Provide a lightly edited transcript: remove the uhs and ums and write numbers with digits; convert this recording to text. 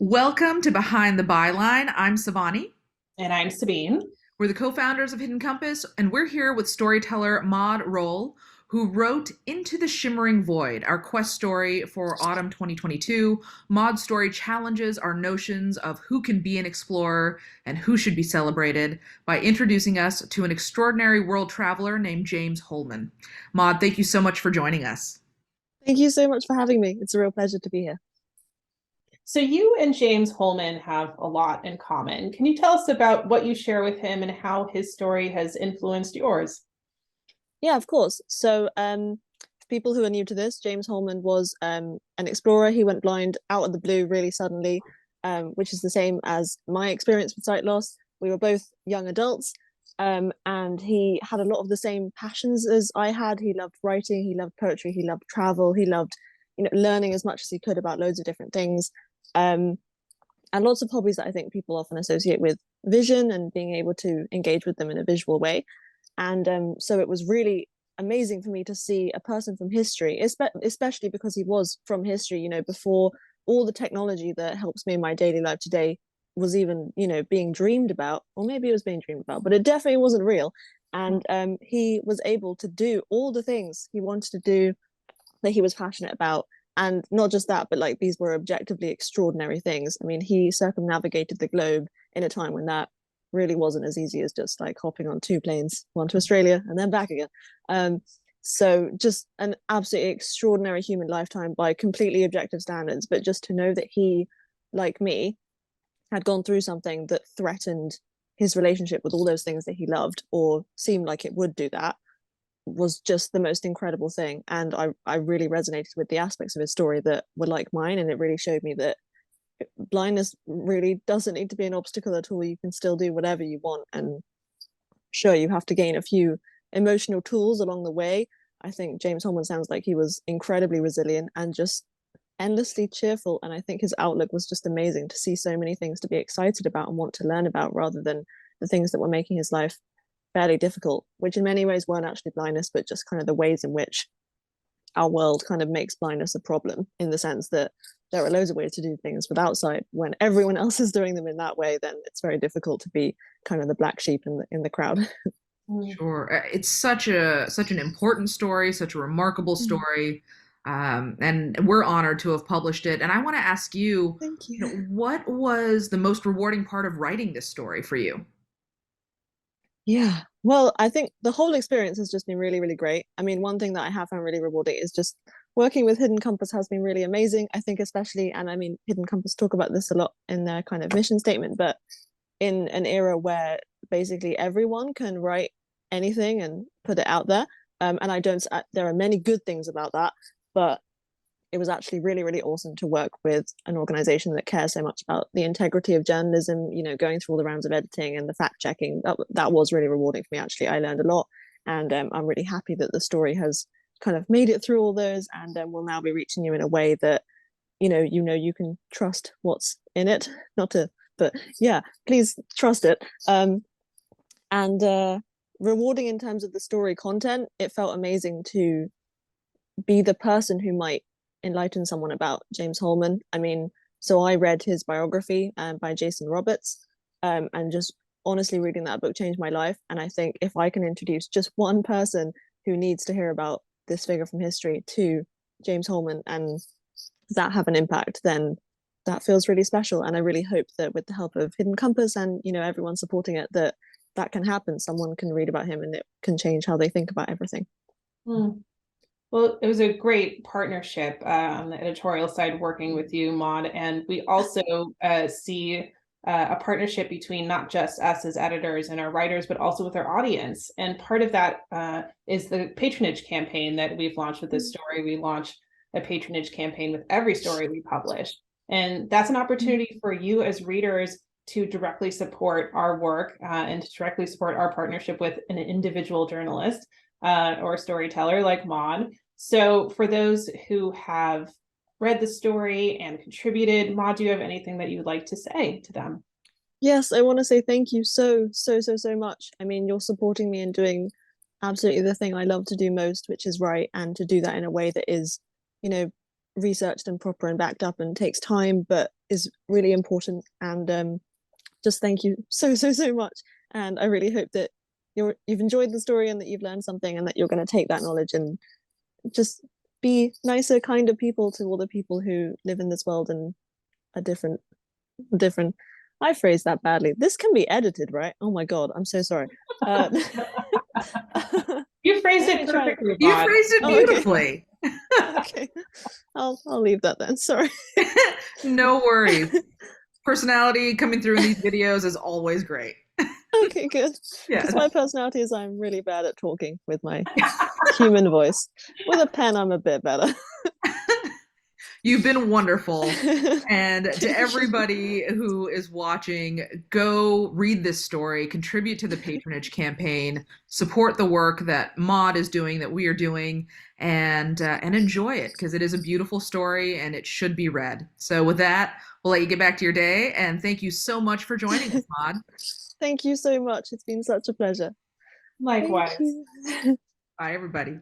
Welcome to Behind the Byline. I'm Savani. And I'm Sabine. We're the co-founders of Hidden Compass, and we're here with storyteller Maud Rowell, who wrote Into the Shimmering Void, our quest story for autumn 2022. Maud's story challenges our notions of who can be an explorer and who should be celebrated by introducing us to an extraordinary world traveler named James Holman. Maud, thank you so much for joining us. Thank you so much for having me. It's a real pleasure to be here. So you and James Holman have a lot in common. Can you tell us about what you share with him and how his story has influenced yours? Yeah, of course. So, for people who are new to this, James Holman was an explorer. He went blind out of the blue really suddenly, which is the same as my experience with sight loss. We were both young adults, and he had a lot of the same passions as I had. He loved writing, he loved poetry, he loved travel, he loved, learning as much as he could about loads of different things. Um, and lots of hobbies that I think people often associate with vision and being able to engage with them in a visual way. And so it was really amazing for me to see a person from history, especially because he was from history, before all the technology that helps me in my daily life today was even, being dreamed about, or maybe it was being dreamed about, but it definitely wasn't real. And he was able to do all the things he wanted to do that he was passionate about. And not just that, but like these were objectively extraordinary things. I mean, he circumnavigated the globe in a time when that really wasn't as easy as just like hopping on two planes, one to Australia and then back again. So just an absolutely extraordinary human lifetime by completely objective standards. But just to know that he, like me, had gone through something that threatened his relationship with all those things that he loved, or seemed like it would do that, was just the most incredible thing. And I really resonated with the aspects of his story that were like mine. And it really showed me that blindness really doesn't need to be an obstacle at all. You can still do whatever you want. And sure, you have to gain a few emotional tools along the way. I think James Holman sounds like he was incredibly resilient and just endlessly cheerful. And I think his outlook was just amazing, to see so many things to be excited about and want to learn about, rather than the things that were making his life fairly difficult, which in many ways weren't actually blindness, but just kind of the ways in which our world kind of makes blindness a problem, in the sense that there are loads of ways to do things without sight. When everyone else is doing them in that way, then it's very difficult to be kind of the black sheep in the crowd. Sure. It's such an important story, such a remarkable story. And we're honored to have published it. And I want to ask you, Thank you. what was the most rewarding part of writing this story for you? Yeah. Well, I think the whole experience has just been really, really great. I mean, one thing that I have found really rewarding is just working with Hidden Compass has been really amazing. I think especially, and I mean, Hidden Compass talk about this a lot in their kind of mission statement, but in an era where basically everyone can write anything and put it out there. And I don't, there are many good things about that, but it was actually really, really awesome to work with an organization that cares so much about the integrity of journalism, going through all the rounds of editing and the fact checking. That was really rewarding for me, actually. I learned a lot. And I'm really happy that the story has kind of made it through all those, and will now be reaching you in a way that, you can trust what's in it. Not to, but yeah, please trust it. And rewarding in terms of the story content, it felt amazing to be the person who might enlighten someone about James Holman. I mean, so I read his biography by Jason Roberts, and just honestly reading that book changed my life. And I think if I can introduce just one person who needs to hear about this figure from history to James Holman, and that have an impact, then that feels really special. And I really hope that with the help of Hidden Compass and everyone supporting it, that can happen. Someone can read about him and it can change how they think about everything. Hmm. Well, it was a great partnership on the editorial side working with you, Maud. And we also see a partnership between not just us as editors and our writers, but also with our audience. And part of that is the patronage campaign that we've launched with this story. We launch a patronage campaign with every story we publish. And that's an opportunity for you as readers to directly support our work and to directly support our partnership with an individual journalist or storyteller like Maud. So for those who have read the story and contributed, Maud, do you have anything that you'd like to say to them? Yes, I want to say thank you so much. I mean, you're supporting me in doing absolutely the thing I love to do most, which is write, and to do that in a way that is, you know, researched and proper and backed up and takes time, but is really important. And just thank you so much. And I really hope that you've enjoyed the story and that you've learned something, and that you're going to take that knowledge and just be nicer, kinder people to all the people who live in this world and are different. I phrased that badly. This can be edited, right? Oh my god, I'm so sorry. You phrased it perfectly. You phrased it beautifully. Okay. I'll leave that then. Sorry. No worries. Personality coming through in these videos is always great. Okay, good. Yeah. Because my personality is I'm really bad at talking with my human voice. With a pen, I'm a bit better. You've been wonderful. And to everybody who is watching, go read this story, contribute to the patronage campaign, support the work that Maud is doing, that we are doing, and enjoy it, because it is a beautiful story and it should be read. So with that, we'll let you get back to your day, and thank you so much for joining us, Maud. Thank you so much. It's been such a pleasure. Likewise. Thank you. Bye, everybody.